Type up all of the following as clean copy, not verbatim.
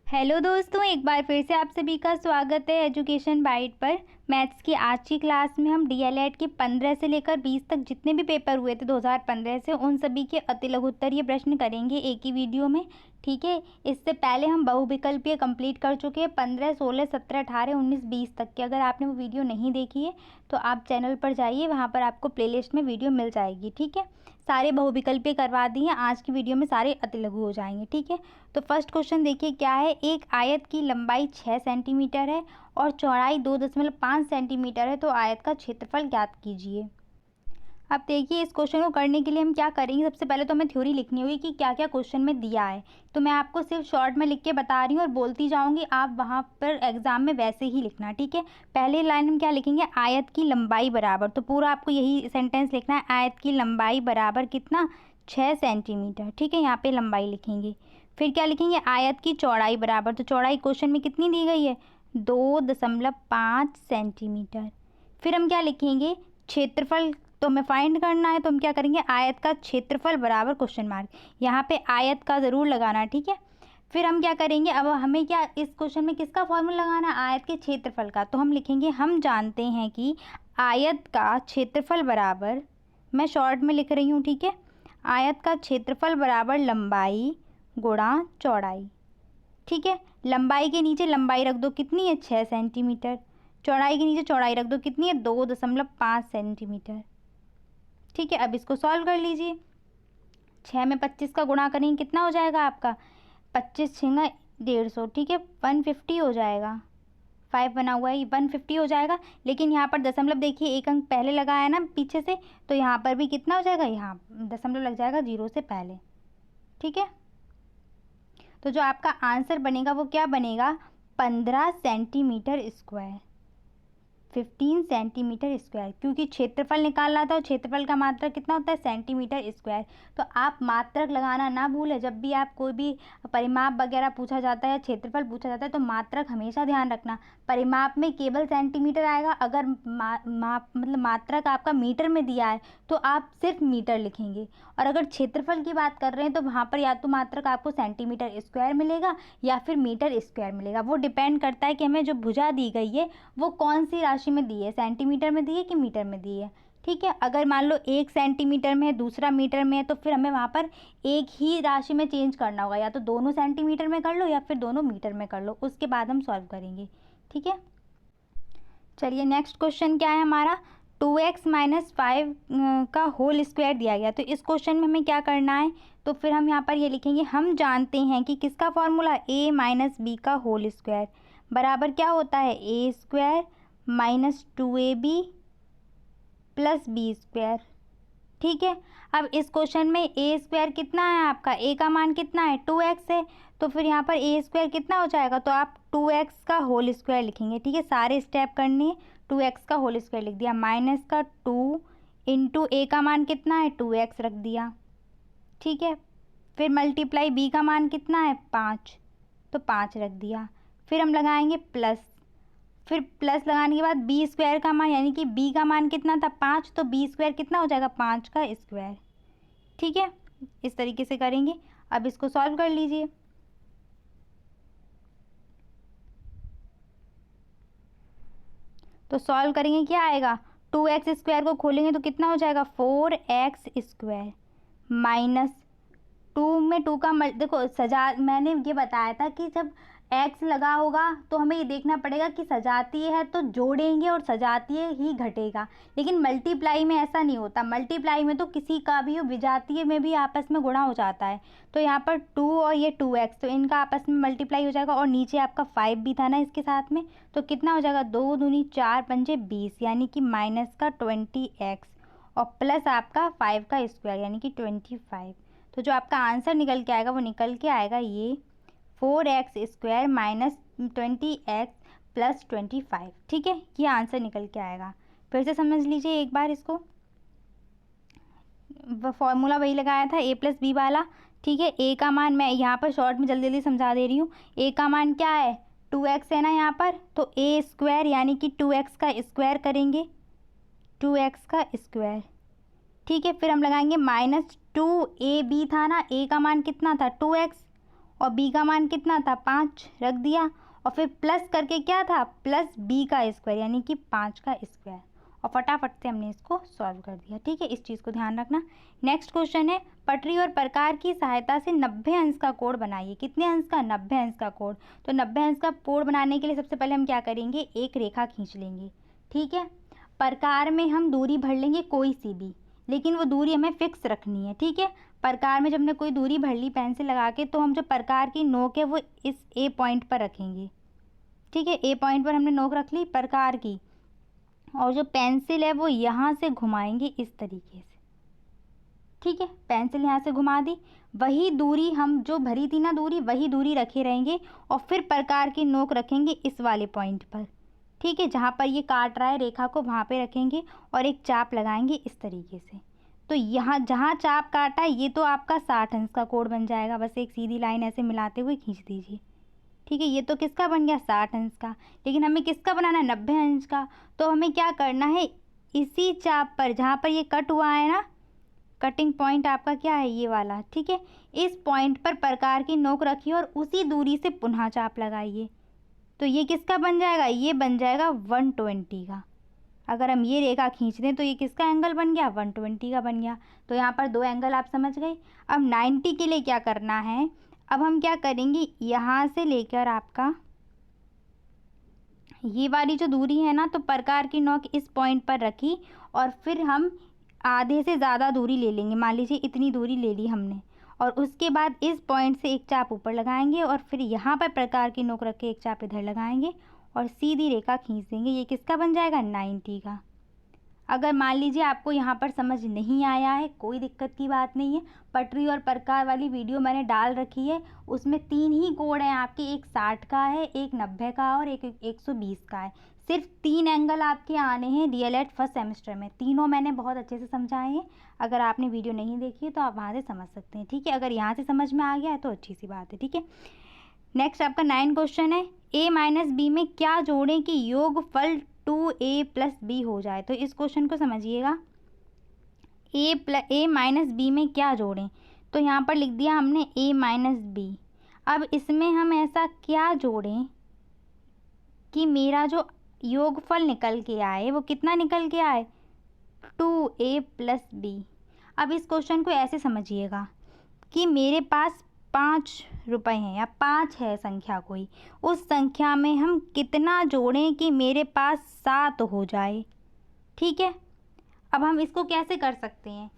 Hello दोस्तों, एक बार फिर से आप सभी का स्वागत है एजुकेशन बाइट पर। मैथ्स की आज की क्लास में हम डीएलएड के 15 से लेकर 20 तक जितने भी पेपर हुए थे 2015 से, उन सभी के अति लघुत्तरीय प्रश्न करेंगे एक ही वीडियो में। ठीक है, इससे पहले हम बहुविकल्पीय कंप्लीट कर चुके हैं 15, 16, 17, 18, 19, 20 तक के। अगर आपने वो वीडियो नहीं देखी है तो आप चैनल पर जाइए, वहाँ पर आपको प्लेलिस्ट में वीडियो मिल जाएगी। ठीक है, सारे बहुविकल्पीय करवा दिए, आज की वीडियो में सारे अति लघु हो जाएंगे। ठीक है, तो फर्स्ट क्वेश्चन देखिए क्या है। एक आयत की लंबाई 6 सेंटीमीटर है और चौड़ाई 2.5 सेंटीमीटर है, तो आयत का क्षेत्रफल ज्ञात कीजिए। अब देखिए, इस क्वेश्चन को करने के लिए हम क्या करेंगे, सबसे पहले तो हमें थ्योरी लिखनी होगी कि क्या क्या क्वेश्चन में दिया है। तो मैं आपको सिर्फ शॉर्ट में लिख के बता रही हूँ और बोलती जाऊँगी, आप वहाँ पर एग्जाम में वैसे ही लिखना। ठीक है, पहले लाइन हम क्या लिखेंगे, आयत की लंबाई बराबर, तो पूरा आपको यही सेंटेंस लिखना है, आयत की लंबाई बराबर कितना, 6 सेंटीमीटर। ठीक है, यहाँ पे लंबाई लिखेंगे। फिर क्या लिखेंगे, आयत की चौड़ाई बराबर, तो चौड़ाई क्वेश्चन में कितनी दी गई है, 2.5 सेंटीमीटर। फिर हम क्या लिखेंगे, क्षेत्रफल तो हमें फाइंड करना है, तो हम क्या करेंगे, आयत का क्षेत्रफल बराबर क्वेश्चन मार्क, यहाँ पे आयत का ज़रूर लगाना। ठीक है, फिर हम क्या करेंगे, अब हमें क्या इस क्वेश्चन में किसका फॉर्मूला लगाना है, आयत के क्षेत्रफल का। तो हम लिखेंगे, हम जानते हैं कि आयत का क्षेत्रफल बराबर, मैं शॉर्ट में लिख रही हूँ। ठीक है, आयत का क्षेत्रफल बराबर लंबाई गुणा चौड़ाई। ठीक है, लंबाई के नीचे लंबाई रख दो, कितनी है, 6 सेंटीमीटर। चौड़ाई के नीचे चौड़ाई रख दो, कितनी है, 2.5 सेंटीमीटर। ठीक है, अब इसको सॉल्व कर लीजिए। 6 में 25 का गुणा करेंगे, कितना हो जाएगा आपका, 25 छिंगा 150। ठीक है, 150 हो जाएगा, 5 बना हुआ है, 150 हो जाएगा। लेकिन यहाँ पर दशमलव देखिए, एक अंक पहले लगाया है ना पीछे से, तो यहाँ पर भी कितना हो जाएगा, यहाँ दशमलव लग जाएगा 0 से पहले। ठीक है, तो जो आपका आंसर बनेगा वो क्या बनेगा, 15 सेंटीमीटर स्क्वायर, 15 सेंटीमीटर स्क्वायर, क्योंकि क्षेत्रफल निकालना था और क्षेत्रफल का मात्रक कितना होता है, सेंटीमीटर स्क्वायर। तो आप मात्रक लगाना ना भूलें, जब भी आप कोई भी परिमाप वगैरह पूछा जाता है या क्षेत्रफल पूछा जाता है तो मात्रक हमेशा ध्यान रखना। परिमाप में केवल सेंटीमीटर आएगा, अगर मात्रक आपका मीटर में दिया है तो आप सिर्फ मीटर लिखेंगे। और अगर क्षेत्रफल की बात कर रहे हैं तो वहाँ पर या तो मात्रक आपको सेंटीमीटर स्क्वायर मिलेगा या फिर मीटर स्क्वायर मिलेगा। वो डिपेंड करता है कि हमें जो भुजा दी गई है वो कौन सी राशि में दी है, सेंटीमीटर में दी है कि मीटर में दी है। ठीक है, अगर मान लो एक सेंटीमीटर में है दूसरा मीटर में है, तो फिर हमें वहाँ पर एक ही राशि में चेंज करना होगा, या तो दोनों सेंटीमीटर में कर लो या फिर दोनों मीटर में कर लो, उसके बाद हम सॉल्व करेंगे। ठीक है, चलिए नेक्स्ट क्वेश्चन क्या है हमारा, 2x - 5 का होल स्क्वायर दिया गया। तो इस क्वेश्चन में हमें क्या करना है, तो फिर हम यहाँ पर ये लिखेंगे, हम जानते हैं कि किसका फॉर्मूला, a - b का होल स्क्वायर बराबर क्या होता है, a square minus 2ab plus B square. ठीक है, अब इस क्वेश्चन में ए स्क्वायर कितना है आपका, ए का मान कितना है, 2x है, तो फिर यहाँ पर ए स्क्वायर कितना हो जाएगा, तो आप 2x का होल स्क्वायर लिखेंगे। ठीक है, सारे स्टेप करने, 2x का होल स्क्वायर लिख दिया, माइनस का 2 इंटू ए का मान कितना है, 2x रख दिया। ठीक है, फिर मल्टीप्लाई बी का मान कितना है, 5, तो 5 रख दिया। फिर हम लगाएंगे प्लस, फिर प्लस लगाने के बाद बी स्क्वायर का मान, यानी कि बी का मान कितना था, 5, तो बी स्क्वायर कितना हो जाएगा, 5 का स्क्वायर। ठीक है, इस तरीके से करेंगे। अब इसको सॉल्व कर लीजिए। तो सॉल्व करेंगे, क्या आएगा, 2x स्क्वायर को खोलेंगे तो कितना हो जाएगा, 4x स्क्वायर माइनस 2 में 2 का देखो मैंने ये बताया था कि जब x लगा होगा तो हमें ये देखना पड़ेगा कि सजातीय है तो जोड़ेंगे और सजातीय ही घटेगा, लेकिन मल्टीप्लाई में ऐसा नहीं होता। मल्टीप्लाई में तो किसी का भी हो, विजातीय में भी आपस में गुणा हो जाता है। तो यहाँ पर 2 और ये 2x, तो इनका आपस में मल्टीप्लाई हो जाएगा, और नीचे आपका 5 भी था ना इसके साथ में, तो कितना हो जाएगा, 2 दूनी 4 पंजे 20, यानी कि माइनस का 20x और प्लस आपका 5 का स्क्वायर यानी कि 25। तो जो आपका आंसर निकल के आएगा वो निकल के आएगा ये 4x square minus 20x plus 25। ठीक है, ये आंसर निकल के आएगा। फिर से समझ लीजिए एक बार इसको, फॉर्मूला वही लगाया था a प्लस बी वाला। ठीक है, a का मान मैं यहाँ पर शॉर्ट में जल्दी जल्दी समझा दे रही हूँ। a का मान क्या है, 2x है ना यहाँ पर, तो a स्क्वायर यानी कि 2x का स्क्वायर करेंगे, 2x का स्क्वायर। ठीक है, फिर हम लगाएंगे माइनस 2ab था ना, a का मान कितना था, 2x, और b का मान कितना था 5 रख दिया, और फिर प्लस करके क्या था प्लस b का स्क्वायर यानी कि 5 का स्क्वायर, और फटाफट से हमने इसको सॉल्व कर दिया। ठीक है, इस चीज़ को ध्यान रखना। नेक्स्ट क्वेश्चन है पटरी और प्रकार की सहायता से 90 अंश का कोण बनाइए। कितने अंश का 90 अंश का कोण। तो 90 अंश का कोण बनाने के लिए सबसे पहले हम क्या करेंगे, एक रेखा खींच लेंगे। ठीक है, प्रकार में हम दूरी भर लेंगे कोई सी भी, लेकिन वो दूरी हमें फिक्स रखनी है। ठीक है, प्रकार में जब हमने कोई दूरी भर ली पेंसिल लगा के, तो हम जो प्रकार की नोक है वो इस ए पॉइंट पर रखेंगे। ठीक है, ए पॉइंट पर हमने नोक रख ली प्रकार की, और जो पेंसिल है वो यहाँ से घुमाएंगे इस तरीके से। ठीक है, पेंसिल यहाँ से घुमा दी, वही दूरी हम जो भरी थी ना दूरी, वही दूरी रखे रहेंगे, और फिर प्रकार की नोक रखेंगे इस वाले पॉइंट पर। ठीक है, जहाँ पर ये काट रहा है रेखा को वहाँ पे रखेंगे, और एक चाप लगाएंगे इस तरीके से। तो यहाँ जहाँ चाप काटा है ये तो आपका 60 अंश का कोण बन जाएगा। बस एक सीधी लाइन ऐसे मिलाते हुए खींच दीजिए। ठीक है, ये तो किसका बन गया 60 अंश का, लेकिन हमें किसका बनाना है 90 अंश का। तो हमें क्या करना है, इसी चाप पर जहाँ पर ये कट हुआ है ना, कटिंग पॉइंट आपका क्या है ये वाला। ठीक है, इस पॉइंट पर प्रकार की नोक रखिए और उसी दूरी से पुनः चाप लगाइए। तो ये किसका बन जाएगा, ये बन जाएगा 120 का। अगर हम ये रेखा खींच दें तो ये किसका एंगल बन गया 120 का बन गया। तो यहाँ पर दो एंगल आप समझ गए। अब 90 के लिए क्या करना है, अब हम क्या करेंगे, यहाँ से लेकर आपका ये वाली जो दूरी है ना, तो प्रकार की नोक इस पॉइंट पर रखी, और फिर हम आधे से ज़्यादा दूरी ले लेंगे। मान लीजिए इतनी दूरी ले ली हमने, और उसके बाद इस पॉइंट से एक चाप ऊपर लगाएंगे, और फिर यहाँ पर प्रकार की नोक रख के एक चाप इधर लगाएंगे, और सीधी रेखा खींच देंगे। ये किसका बन जाएगा 90 का। अगर मान लीजिए आपको यहाँ पर समझ नहीं आया है, कोई दिक्कत की बात नहीं है। पटरी और प्रकार वाली वीडियो मैंने डाल रखी है, उसमें 3 ही कोण हैं आपके, एक 60 का है, एक 90 का और एक 120 का है। सिर्फ 3 एंगल आपके आने हैं डीएलएड फर्स्ट सेमेस्टर में। तीनों मैंने बहुत अच्छे से समझाए हैं। अगर आपने वीडियो नहीं देखी है तो आप वहाँ से समझ सकते हैं। ठीक है, अगर यहाँ से समझ में आ गया है तो अच्छी सी बात है। ठीक है, नेक्स्ट आपका 9 क्वेश्चन है, a माइनस बी में क्या जोड़ें कि योगफल 2a प्लस बी हो जाए। तो इस क्वेश्चन को समझिएगा, a माइनस बी में क्या जोड़ें। तो यहाँ पर लिख दिया हमने a माइनस बी। अब इसमें हम ऐसा क्या जोड़ें कि मेरा जो योगफल निकल के आए वो कितना निकल के आए 2a प्लस बी। अब इस क्वेश्चन को ऐसे समझिएगा कि मेरे पास 5 रुपए हैं या 5 है संख्या कोई, उस संख्या में हम कितना जोड़ें कि मेरे पास 7 हो जाए। ठीक है, अब हम इसको कैसे कर सकते हैं,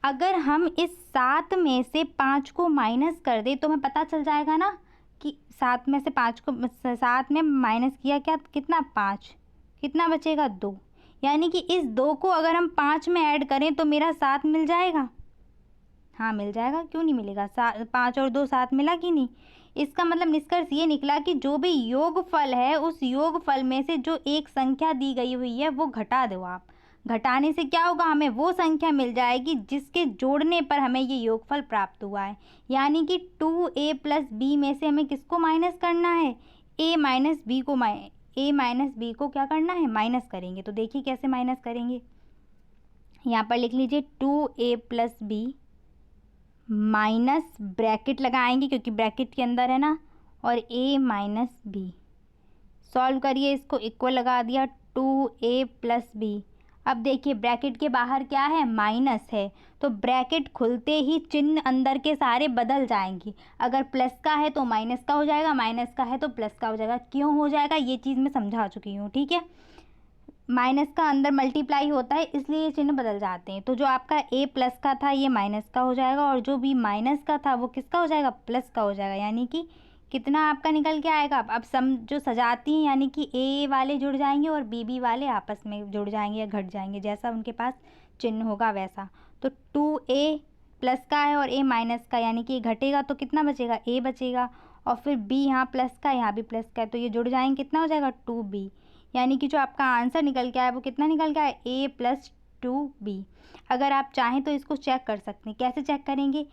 अगर हम इस 7 में से 5 को माइनस कर दें तो हमें पता चल जाएगा ना कि 7 में से 5 को 7 में माइनस किया क्या कितना 5, कितना बचेगा 2। यानी कि इस 2 को अगर हम 5 में ऐड करें तो मेरा 7 मिल जाएगा। हाँ मिल जाएगा, क्यों नहीं मिलेगा। 5 और 2 7 मिला कि नहीं। इसका मतलब निष्कर्ष ये निकला कि जो भी योगफल है उस योगफल में से जो एक संख्या दी गई हुई है वो घटा दो आप। घटाने से क्या होगा, हमें वो संख्या मिल जाएगी जिसके जोड़ने पर हमें ये योगफल प्राप्त हुआ है। यानी कि 2a प्लस बी में से हमें किसको माइनस करना है, a माइनस बी को a माइनस बी को क्या करना है माइनस करेंगे। तो देखिए कैसे माइनस करेंगे, यहाँ पर लिख लीजिए 2a plus B minus bracket लगाएंगे क्योंकि ब्रैकेट के अंदर है ना, और a माइनस बी। सॉल्व करिए, इसको इक्वल लगा दिया 2a प्लस बी। अब देखिए ब्रैकेट के बाहर क्या है माइनस है, तो ब्रैकेट खुलते ही चिन्ह अंदर के सारे बदल जाएंगे। अगर प्लस का है तो माइनस का हो जाएगा, माइनस का है तो प्लस का हो जाएगा। क्यों हो जाएगा ये चीज़ मैं समझा चुकी हूँ। ठीक है, माइनस का अंदर मल्टीप्लाई होता है इसलिए ये चिन्ह बदल जाते हैं। तो जो आपका a प्लस का था ये माइनस का हो जाएगा, और जो b माइनस का था वो किसका हो जाएगा प्लस का हो जाएगा। यानी कि कितना आपका निकल के आएगा। अब सम जो सजाती हैं यानी कि a वाले जुड़ जाएंगे और b वाले आपस में जुड़ जाएंगे या घट जाएंगे, जैसा उनके पास चिन्ह होगा वैसा। तो 2a प्लस का है और a माइनस का, यानी कि घटेगा तो कितना बचेगा a बचेगा, और फिर b यहाँ प्लस का यहाँ भी प्लस का है, तो ये जुड़ जाएंगे, कितना हो जाएगा 2b। यानी कि जो आपका आंसर निकल के आया वो कितना निकल के आया a प्लस 2b। अगर आप चाहें तो इसको चेक कर सकते हैं। कैसे चेक करेंगे,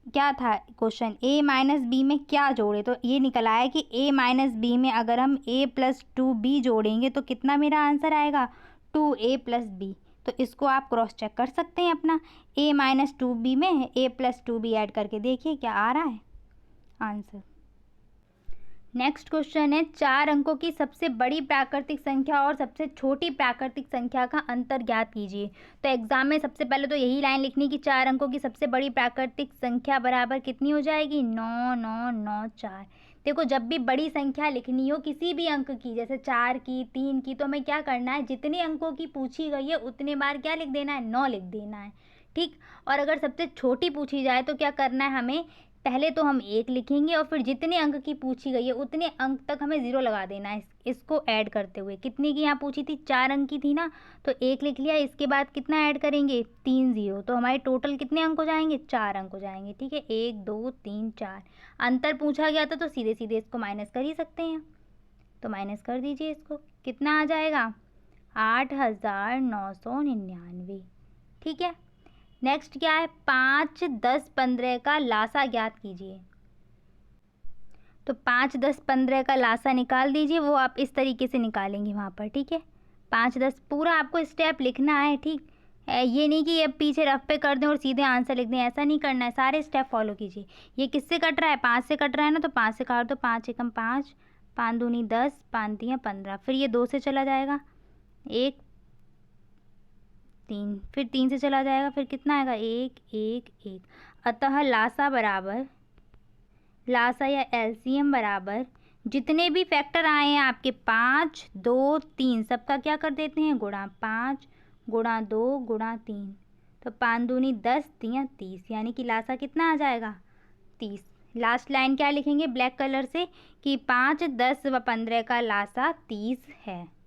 क्या था क्वेश्चन, a माइनस बी में क्या जोड़े। तो ये निकल आया कि a माइनस बी में अगर हम a प्लस 2b जोड़ेंगे तो कितना मेरा आंसर आएगा 2a प्लस बी। तो इसको आप क्रॉस चेक कर सकते हैं अपना, a माइनस 2b में a प्लस 2b ऐड करके देखिए क्या आ रहा है। आंसर। नेक्स्ट क्वेश्चन है 4 अंकों की सबसे बड़ी प्राकृतिक संख्या और सबसे छोटी प्राकृतिक संख्या का अंतर ज्ञात कीजिए। तो एग्जाम में सबसे पहले तो यही लाइन लिखनी कि 4 अंकों की सबसे बड़ी प्राकृतिक संख्या बराबर कितनी हो जाएगी, 9 9 9 4। देखो जब भी बड़ी संख्या लिखनी हो किसी भी अंक की, जैसे 4 की, 3 की, तो हमें क्या करना है, जितने अंकों की पूछी गई है उतने बार क्या लिख देना है, 9 लिख देना है। ठीक। और अगर सबसे छोटी पूछी जाए तो क्या करना है हमें, पहले तो हम 1 लिखेंगे और फिर जितने अंक की पूछी गई है उतने अंक तक हमें 0 लगा देना है इसको ऐड करते हुए। कितने की यहाँ पूछी थी, 4 अंक की थी ना, तो 1 लिख लिया, इसके बाद कितना ऐड करेंगे, 3 0, तो हमारे टोटल कितने अंक हो जाएंगे, 4 अंक हो जाएंगे। ठीक है, 1 2 3 4। अंतर पूछा गया था तो सीधे सीधे इसको माइनस कर ही सकते हैं, तो माइनस कर दीजिए इसको, कितना आ जाएगा, 8999। ठीक है। नेक्स्ट क्या है, 5 10 15 का लासा ज्ञात कीजिए। तो 5 10 15 का लासा निकाल दीजिए, वो आप इस तरीके से निकालेंगे वहाँ पर। ठीक है, 5 10 पूरा आपको स्टेप लिखना है। ठीक है, ये नहीं कि अब पीछे रफ पे कर दें और सीधे आंसर लिख दें, ऐसा नहीं करना है, सारे स्टेप फॉलो कीजिए। ये किससे कट रहा है, 5 से कट रहा है ना, तो 5 से काट दो, 5 एकम 5, 5 दूनी 10, 5 तियाँ 15, फिर ये 2 से चला जाएगा, 1 3, फिर 3 से चला जाएगा, फिर कितना आएगा, 1 1 1। अतः लासा बराबर, लासा या एलसीएम बराबर जितने भी फैक्टर आए हैं आपके 5 2 3 सबका क्या कर देते हैं, गुणा, 5 गुणा 2 गुणा 3, तो 5 दूनी 10 तियाँ 30, यानी कि लासा कितना आ जाएगा, 30। लास्ट लाइन क्या लिखेंगे ब्लैक कलर से कि 5 10 व 15 का लासा 30 है।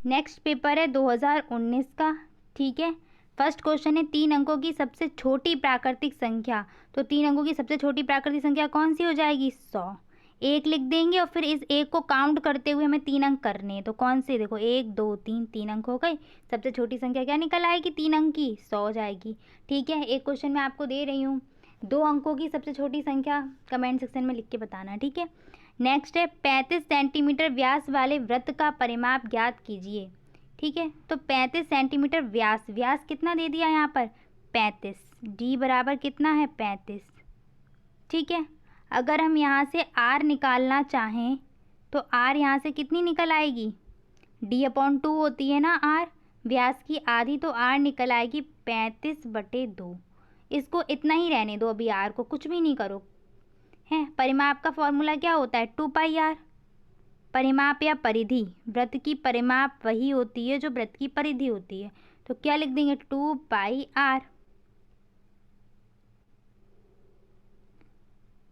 नेक्स्ट पेपर है 2019 का। ठीक है, फर्स्ट क्वेश्चन है 3 अंकों की सबसे छोटी प्राकृतिक संख्या। तो 3 अंकों की सबसे छोटी प्राकृतिक संख्या कौन सी हो जाएगी, 100। 1 लिख देंगे और फिर इस 1 को काउंट करते हुए हमें 3 अंक करने हैं, तो कौन से, देखो 1 2 3, 3 अंक हो गए। सबसे छोटी संख्या क्या निकल आएगी, 3 अंक की, 100 हो जाएगी। ठीक है, एक क्वेश्चन मैं आपको दे रही हूँ, 2 अंकों की सबसे छोटी संख्या कमेंट सेक्शन में लिख के बताना। ठीक है। नेक्स्ट है 35 सेंटीमीटर व्यास वाले वृत्त का परिमाप ज्ञात कीजिए। ठीक है, तो 35 सेंटीमीटर व्यास, व्यास कितना दे दिया यहाँ पर, 35, डी बराबर कितना है, 35। ठीक है, अगर हम यहाँ से आर निकालना चाहें तो आर यहाँ से कितनी निकल आएगी, d/2 होती है ना आर, व्यास की आधी, तो आर निकल आएगी 35/2। इसको इतना ही रहने दो, अभी आर को कुछ भी नहीं करो है। परिमाप का फॉर्मूला क्या होता है, 2πr। परिमाप या परिधि, वृत्त की परिमाप वही होती है जो वृत्त की परिधि होती है, तो क्या लिख देंगे, 2πr।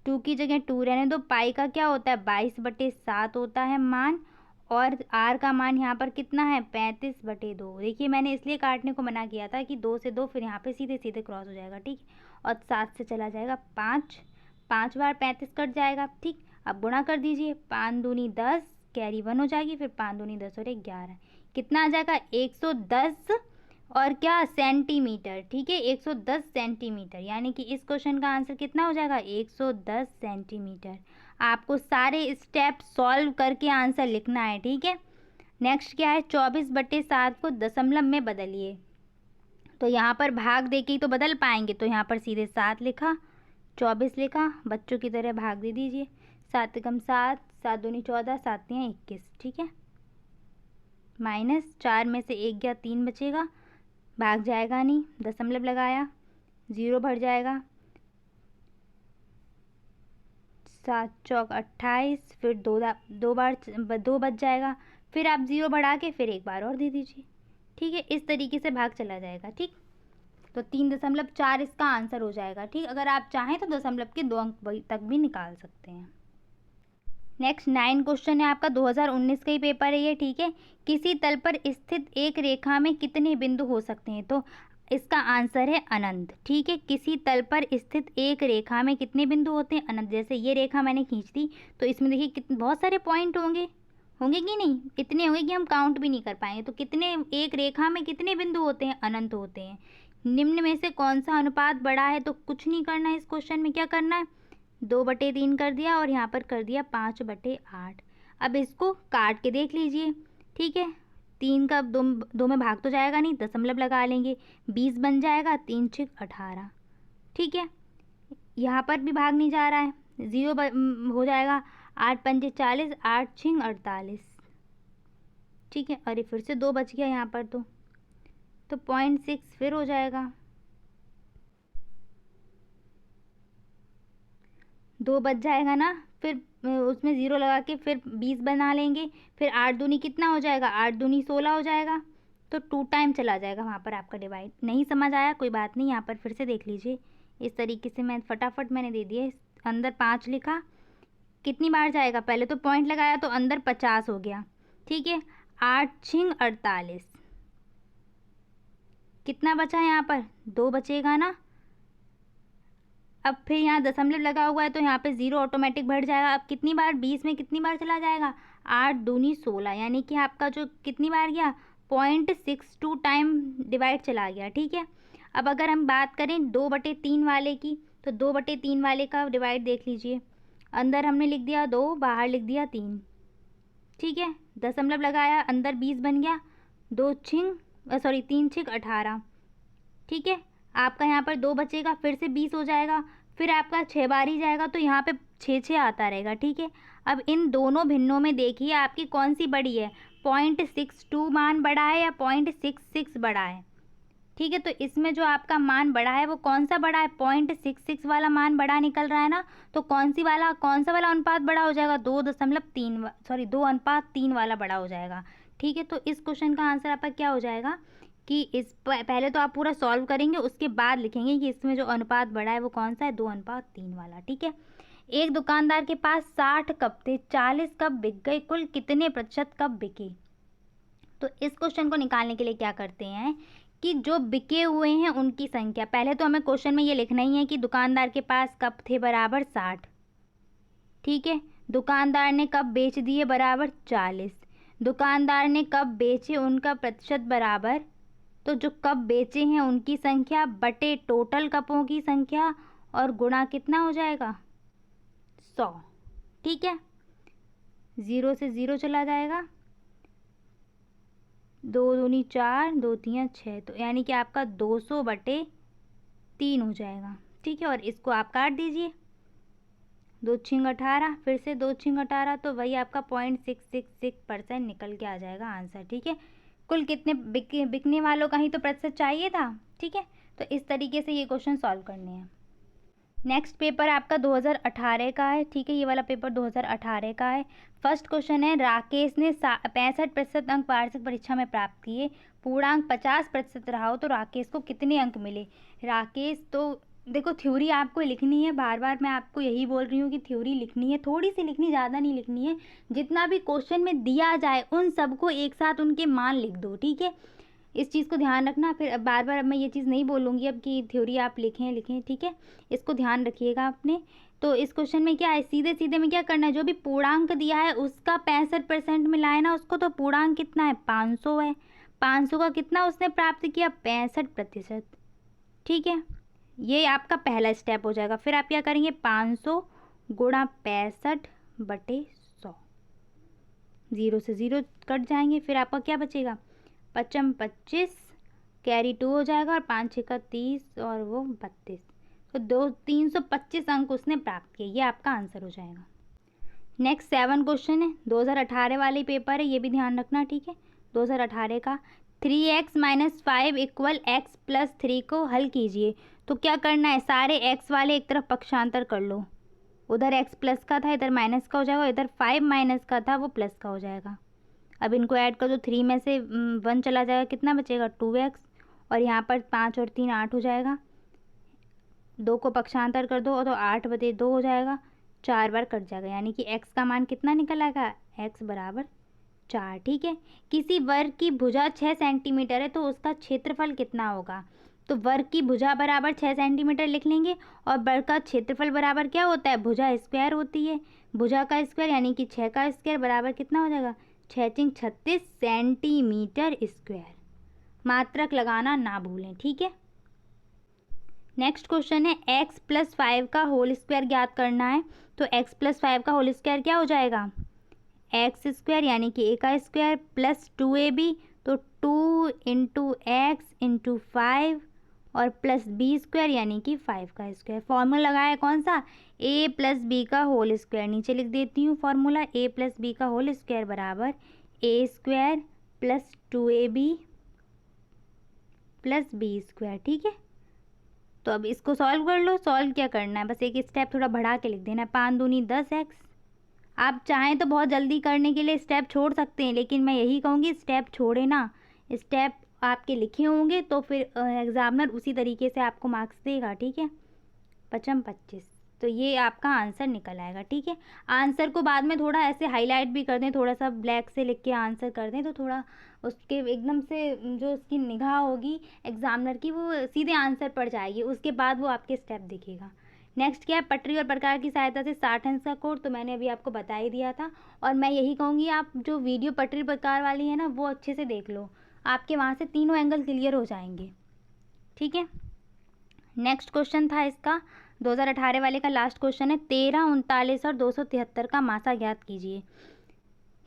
2 की जगह 2 रहने दो, पाई का क्या होता है, 22/7 होता है मान, और आर का मान यहाँ पर कितना है, 35/2। देखिए मैंने इसलिए काटने को मना किया था कि 2 से 2 फिर यहाँ पे सीधे सीधे क्रॉस हो जाएगा। ठीक, और 7 से चला जाएगा 5, 5 बार 35 कट जाएगा। ठीक, अब गुणा कर दीजिए, 5 दूनी 10, कैरी 1 हो जाएगी, फिर 5 दूनी 10 और 1 11, कितना आ जाएगा, 110 और क्या, सेंटीमीटर। ठीक है, 110 सेंटीमीटर, यानी कि इस क्वेश्चन का आंसर कितना हो जाएगा, 110 सेंटीमीटर। आपको सारे स्टेप सॉल्व करके आंसर लिखना है। ठीक है। नेक्स्ट क्या है, 24/7 को दशमलव में बदलिए। तो यहाँ पर भाग दे के ही तो बदल पाएंगे, तो यहाँ पर सीधे 7 लिखा, 24 लिखा, बच्चों की तरह भाग दे दीजिए, 7 एकम 7, 7 दूनी 14, 7 तियाँ 21। ठीक है, माइनस 4 में से 1 गया, 3 बचेगा, भाग जाएगा नहीं, दशमलव लगाया, 0 भर जाएगा, 7 चौक 28, फिर 2 बार 2 बच जाएगा, फिर आप 0 बढ़ा के फिर 1 बार और दे दीजिए। ठीक है, इस तरीके से भाग चला जाएगा। ठीक, तो 3.4 इसका आंसर हो जाएगा। ठीक, अगर आप चाहें तो दशमलव के 2 अंक तक भी निकाल सकते हैं। नेक्स्ट 9 क्वेश्चन है आपका, 2019 का ही पेपर है ये। ठीक है, किसी तल पर स्थित एक रेखा में कितने बिंदु हो सकते हैं, तो इसका आंसर है अनंत। ठीक है, किसी तल पर स्थित एक रेखा में कितने बिंदु होते हैं, अनंत। जैसे ये रेखा मैंने खींच दी तो इसमें देखिए कितने बहुत सारे पॉइंट होंगे, होंगे कि नहीं, इतने होंगे कि हम काउंट भी नहीं कर पाएंगे। तो कितने, एक रेखा में कितने बिंदु होते हैं, अनंत होते हैं। निम्न में से कौन सा अनुपात बड़ा है, तो कुछ नहीं करना है इस क्वेश्चन में, क्या करना है, 2/3 कर दिया और यहाँ पर कर दिया 5/8। अब इसको काट के देख लीजिए। ठीक है, 3 का 2 में भाग तो जाएगा नहीं, दशमलव लगा लेंगे, 20 बन जाएगा, 3 6 18। ठीक है, यहाँ पर भी भाग नहीं जा रहा है, ज़ीरो हो जाएगा, 8 पंजे 40, 8 छिंग 48, ठीक है। अरे फिर से 2 बच गया यहाँ पर, तो 0.6 फिर हो जाएगा, 2 बच जाएगा ना, फिर उसमें ज़ीरो लगा के फिर 20 बना लेंगे, फिर 8 दूनी कितना हो जाएगा, 8 दूनी 16 हो जाएगा, तो 2 टाइम चला जाएगा वहाँ पर आपका डिवाइड। नहीं समझ आया कोई बात नहीं, यहाँ पर फिर से देख लीजिए। इस तरीके से मैं फटाफट मैंने दे दिए, अंदर 5 लिखा, कितनी बार जाएगा, पहले तो पॉइंट लगाया तो अंदर 50 हो गया, ठीक है। 8 छिंग 48, कितना बचा यहाँ पर, 2 बचेगा ना। अब फिर यहाँ दशमलव लगा हुआ है तो यहाँ पे ज़ीरो ऑटोमेटिक बढ़ जाएगा। अब कितनी बार, 20 में कितनी बार चला जाएगा, 8 दूनी 16, यानी कि आपका जो कितनी बार गया, 0.62 टाइम डिवाइड चला गया, ठीक है। अब अगर हम बात करें 2/3 वाले की, तो 2/3 वाले का डिवाइड देख लीजिए, अंदर हमने लिख दिया 2, बाहर लिख दिया 3, ठीक है। दशमलव लगाया, अंदर 20 बन गया, 3 छिक 18, ठीक है। आपका यहाँ पर 2 बचेगा, फिर से 20 हो जाएगा, फिर आपका 6 बार ही जाएगा, तो यहाँ पे 6 आता रहेगा, ठीक है। अब इन दोनों भिन्नों में देखिए आपकी कौन सी बड़ी है, 0.62 मान बड़ा है या 0.66 बड़ा है, ठीक है। तो इसमें जो आपका मान बड़ा है वो कौन सा बड़ा है, 0.66 वाला मान बड़ा निकल रहा है ना, तो कौन सा वाला अनुपात बड़ा हो जाएगा, 2:3 वाला बड़ा हो जाएगा, ठीक है। तो इस क्वेश्चन का आंसर आपका क्या हो जाएगा कि पहले तो आप पूरा सॉल्व करेंगे, उसके बाद लिखेंगे कि इसमें जो अनुपात बड़ा है वो कौन सा है, 2:3 वाला, ठीक है। एक दुकानदार के पास 60 कप थे, 40 कप बिक गए, कुल कितने प्रतिशत कप बिके। तो इस क्वेश्चन को निकालने के लिए क्या करते हैं कि जो बिके हुए हैं उनकी संख्या, पहले तो हमें क्वेश्चन में ये लिखना ही है कि दुकानदार के पास कप थे बराबर 60, ठीक है। दुकानदार ने कप बेच दिए बराबर 40, दुकानदार ने कप बेचे उनका प्रतिशत बराबर, तो जो कप बेचे हैं उनकी संख्या बटे टोटल कपों की संख्या और गुणा कितना हो जाएगा, 100, ठीक है। 0 से 0 चला जाएगा, 2 दूनी 4, 2 तियाँ 6, तो यानी कि आपका 200/3 हो जाएगा, ठीक है। और इसको आप काट दीजिए, 2 छिंग 18, फिर से 2 छिंग 18, तो वही आपका 0.666% निकल के आ जाएगा आंसर, ठीक है। कुल कितने बिकने वालों का ही तो प्रतिशत चाहिए था, ठीक है। तो इस तरीके से ये क्वेश्चन सॉल्व करने हैं। नेक्स्ट पेपर आपका 2018 का है, ठीक है। ये वाला पेपर 2018 का है। फर्स्ट क्वेश्चन है, राकेश ने 65% अंक वार्षिक परीक्षा में प्राप्त किए, पूर्णांक 50% रहा हो तो राकेश को कितने अंक मिले। राकेश, तो देखो थ्योरी आपको लिखनी है, बार बार मैं आपको यही बोल रही हूँ कि थ्योरी लिखनी है, थोड़ी सी लिखनी, ज़्यादा नहीं लिखनी है। जितना भी क्वेश्चन में दिया जाए उन सबको एक साथ उनके मान लिख दो, ठीक है। इस चीज़ को ध्यान रखना, फिर बार बार अब मैं ये चीज़ नहीं बोलूँगी अब कि थ्योरी आप लिखें, ठीक है। इसको ध्यान रखिएगा आपने। तो इस क्वेश्चन में क्या है, सीधे सीधे में क्या करना है, जो भी पूर्णांक दिया है उसका 65% में लाए ना उसको, तो पूर्णांक कितना है, 500 है, 500 का कितना उसने प्राप्त किया, 65%, ठीक है। ये आपका पहला स्टेप हो जाएगा। फिर आप क्या करेंगे, 500 गुणा 65/100, 0 से 0 कट जाएंगे, फिर आपका क्या बचेगा, 25 कैरी 2 हो जाएगा, और 5 6 30 और वो 32, तो 325 अंक उसने प्राप्त किए, ये आपका आंसर हो जाएगा। नेक्स्ट 7 क्वेश्चन है, 2018 वाले पेपर है, ये भी ध्यान रखना, ठीक है। 2018 का 3x - 5 = x + 3 को हल कीजिए। तो क्या करना है, सारे x वाले एक तरफ पक्षांतर कर लो, उधर x प्लस का था इधर माइनस का हो जाएगा, इधर 5 माइनस का था वो प्लस का हो जाएगा। अब इनको ऐड कर दो, 3 में से 1 चला जाएगा, कितना बचेगा, 2x, और यहाँ पर 5 और 3 8 हो जाएगा, 2 को पक्षांतर कर दो तो 8/2 हो जाएगा, 4 बार कट जाएगा, यानी कि x का मान कितना निकल आएगा, x बराबर 4, ठीक है। किसी वर्ग की भुजा 6 सेंटीमीटर है तो उसका क्षेत्रफल कितना होगा। तो वर्ग की भुजा बराबर 6 सेंटीमीटर लिख लेंगे, और वर्ग का क्षेत्रफल बराबर क्या होता है, भुजा स्क्वायर होती है, भुजा का स्क्वायर यानी कि 6 का स्क्वायर बराबर कितना हो जाएगा, 6 × 36 सेंटीमीटर स्क्वायर। मात्रक लगाना ना भूलें, ठीक है। नेक्स्ट क्वेश्चन है, x + 5 का होल स्क्वायर ज्ञात करना है। तो x + 5 का होल स्क्वायर क्या हो जाएगा, x² यानी कि a का स्क्वायर प्लस 2ab, तो 2 × x × 5 और प्लस बी स्क्वायर यानी कि 5 का स्क्वायर। फॉर्मूला लगाया कौन सा, ए प्लस बी का होल स्क्वायर। नीचे लिख देती हूँ फॉर्मूला, ए प्लस बी का होल स्क्वायर बराबर a square plus 2ab plus B square. ठीक है, तो अब इसको सॉल्व कर लो। सॉल्व क्या करना है, बस एक स्टेप थोड़ा बढ़ा के लिख देना है, 5 दूनी 10x। आप चाहें तो बहुत जल्दी करने के लिए स्टेप छोड़ सकते हैं, लेकिन मैं यही कहूँगी स्टेप छोड़े ना। स्टेप आपके लिखे होंगे तो फिर एग्जामिनर उसी तरीके से आपको मार्क्स देगा। ठीक है, 25, तो ये आपका आंसर निकल आएगा। ठीक है, आंसर को बाद में थोड़ा ऐसे हाईलाइट भी कर दें, थोड़ा सा ब्लैक से लिख के आंसर कर दें, तो थोड़ा उसके एकदम से जो उसकी निगाह होगी एग्जामिनर की वो सीधे आंसर पड़ जाएगी, उसके बाद वो आपके स्टेप दिखेगा। नेक्स्ट क्या है, पटरी और प्रकार की सहायता से 60 अंश का कोड, तो मैंने अभी आपको बता ही दिया था। और मैं यही कहूँगी आप जो वीडियो पटरी प्रकार वाली है ना वो अच्छे से देख लो, आपके वहाँ से तीनों एंगल क्लियर हो जाएंगे। ठीक है, नेक्स्ट क्वेश्चन था इसका 2018 वाले का लास्ट क्वेश्चन है, 13, 39 और 273 का मासा ज्ञात कीजिए।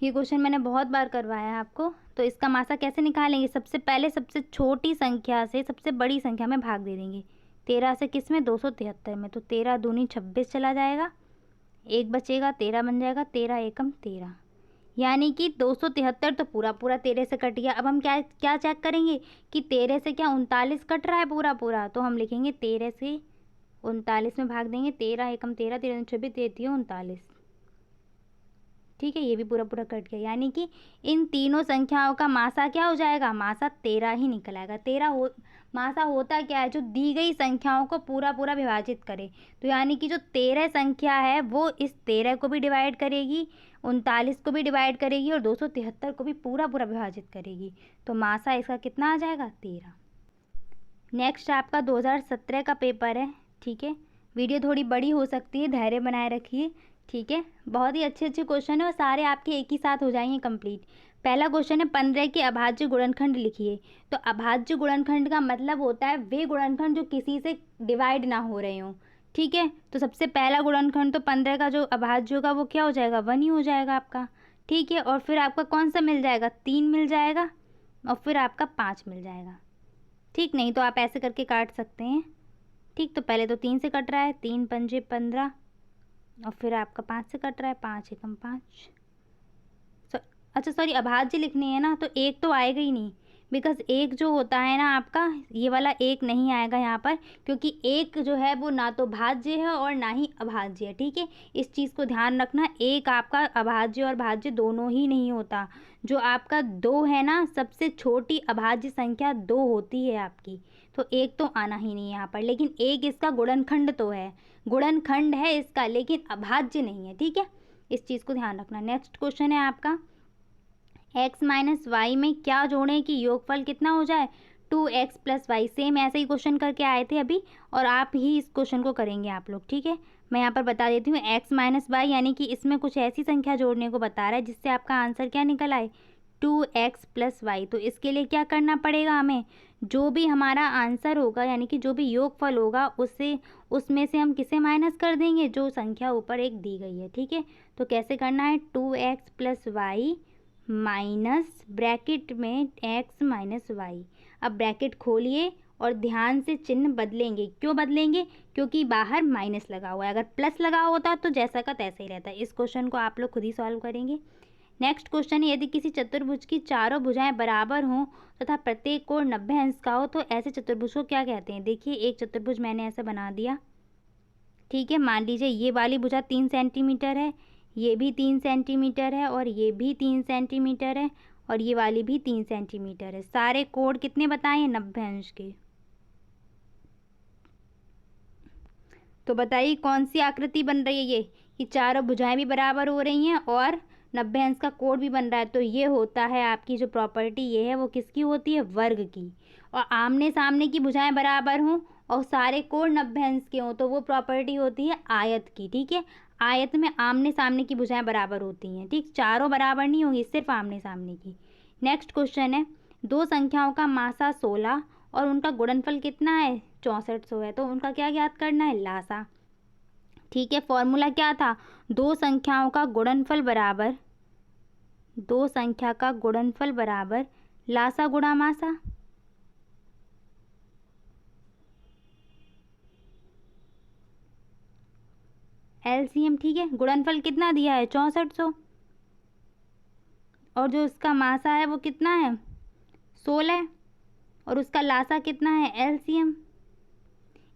ये क्वेश्चन मैंने बहुत बार करवाया है आपको। तो इसका मासा कैसे निकालेंगे, सबसे पहले सबसे छोटी संख्या से सबसे बड़ी संख्या में भाग दे देंगे। 13 से किस में, 273 में, तो 13 दूनी 26 चला जाएगा, एक बचेगा, 13 बन जाएगा, 13 एकम 13, यानी कि 273 तो पूरा पूरा 13 से कट गया। अब हम क्या क्या चेक करेंगे कि 13 से क्या 39 कट रहा है पूरा पूरा, तो हम लिखेंगे 13 से 39 में भाग देंगे, 13 एकम 13, 13 26, 33 39। ठीक है, ये भी पूरा पूरा कट गया, यानी कि इन तीनों संख्याओं का मासा क्या हो जाएगा, मासा 13 ही निकल आएगा। मासा होता क्या है, जो दी गई संख्याओं को पूरा पूरा विभाजित करे। तो यानी कि जो 13 संख्या है वो इस 13 को भी डिवाइड करेगी, 39 को भी डिवाइड करेगी और 273 को भी पूरा पूरा विभाजित करेगी। तो मासा इसका कितना आ जाएगा, 13। नेक्स्ट आपका 2017 का पेपर है। ठीक है, वीडियो थोड़ी बड़ी हो सकती है, धैर्य बनाए रखिए। ठीक है, बहुत ही अच्छे अच्छे क्वेश्चन है और सारे आपके एक ही साथ हो जाएंगे कंप्लीट। पहला क्वेश्चन है 15 के अभाज्य गुणनखंड लिखिए। तो अभाज्य गुणनखंड का मतलब होता है वे गुणनखंड जो किसी से डिवाइड ना हो रहे हों। ठीक है, तो सबसे पहला गुणनखंड तो 15 का जो अभाज्य होगा वो क्या हो जाएगा, 1 ही हो जाएगा आपका। ठीक है, और फिर आपका कौन सा मिल जाएगा, 3 मिल जाएगा, और फिर आपका 5 मिल जाएगा। ठीक, नहीं तो आप ऐसे करके काट सकते हैं। ठीक, तो पहले तो 3 से कट रहा है, 3 पंजे 15, और फिर आपका 5 से कट रहा है, 5 एकम 5। अच्छा सॉरी, अभाज्य लिखने हैं ना, तो एक तो आएगा ही नहीं, बिकॉज एक जो होता है ना आपका, ये वाला एक नहीं आएगा यहाँ पर, क्योंकि एक जो है वो ना तो भाज्य है और ना ही अभाज्य है। ठीक है, इस चीज़ को ध्यान रखना, एक आपका अभाज्य और भाज्य दोनों ही नहीं होता। जो आपका 2 है ना, सबसे छोटी अभाज्य संख्या 2 होती है आपकी, तो एक तो आना ही नहीं है यहाँ पर। लेकिन एक इसका गुणनखंड तो है, गुणनखंड है इसका, लेकिन अभाज्य नहीं है। ठीक है, इस चीज़ को ध्यान रखना। नेक्स्ट क्वेश्चन है आपका, x माइनस वाई में क्या जोड़ें कि योगफल कितना हो जाए, 2x प्लस वाई। सेम ऐसे ही क्वेश्चन करके आए थे अभी, और आप ही इस क्वेश्चन को करेंगे आप लोग। ठीक है, मैं यहाँ पर बता देती हूँ, x माइनस वाई यानी कि इसमें कुछ ऐसी संख्या जोड़ने को बता रहा है जिससे आपका आंसर क्या निकल आए, 2x प्लस वाई। तो इसके लिए क्या करना पड़ेगा हमें, जो भी हमारा आंसर होगा यानी कि जो भी योगफल होगा उसमें से हम किसे माइनस कर देंगे, जो संख्या ऊपर एक दी गई है। ठीक है, तो कैसे करना है, 2x plus Y minus bracket में x माइनस वाई। अब ब्रैकेट खोलिए और ध्यान से चिन्ह बदलेंगे। क्यों बदलेंगे, क्योंकि बाहर माइनस लगा हुआ है, अगर प्लस लगा होता तो जैसा का तैसा ही रहता है। इस क्वेश्चन को आप लोग खुद ही सॉल्व करेंगे। नेक्स्ट क्वेश्चन है, यदि किसी चतुर्भुज की चारों भुजाएं बराबर हों तथा प्रत्येक कोण 90 अंश का हो तो ऐसे चतुर्भुज को क्या कहते हैं। देखिए, एक चतुर्भुज मैंने ऐसा बना दिया। ठीक है, मान लीजिए ये वाली भुजा 3 सेंटीमीटर है, ये भी 3 सेंटीमीटर है, और ये भी 3 सेंटीमीटर है, और ये वाली भी 3 सेंटीमीटर है। सारे कोण कितने बताए हैं, 90 अंश के। तो बताइए कौन सी आकृति बन रही है, ये चारों भुजाएं भी बराबर हो रही हैं और 90 अंश का कोण भी बन रहा है। तो ये होता है आपकी जो प्रॉपर्टी ये है वो किसकी होती है, वर्ग की। और आमने सामने की भुजाएं बराबर हों और सारे कोण 90 अंश के हों तो वो प्रॉपर्टी होती है आयत की। ठीक है, आयत में आमने सामने की भुजाएं बराबर होती हैं। ठीक, चारों बराबर नहीं होंगी, सिर्फ आमने सामने की। नेक्स्ट क्वेश्चन है, दो संख्याओं का मासा 16 और उनका गुणनफल कितना है, 6400 है, तो उनका क्या ज्ञात करना है, लासा। ठीक है, फॉर्मूला क्या था, दो संख्याओं का गुणनफल बराबर लासा गुणा मासा। LCM, ठीक है। गुणनफल कितना दिया है 6400, और जो उसका मासा है वो कितना है 16, और उसका लासा कितना है LCM।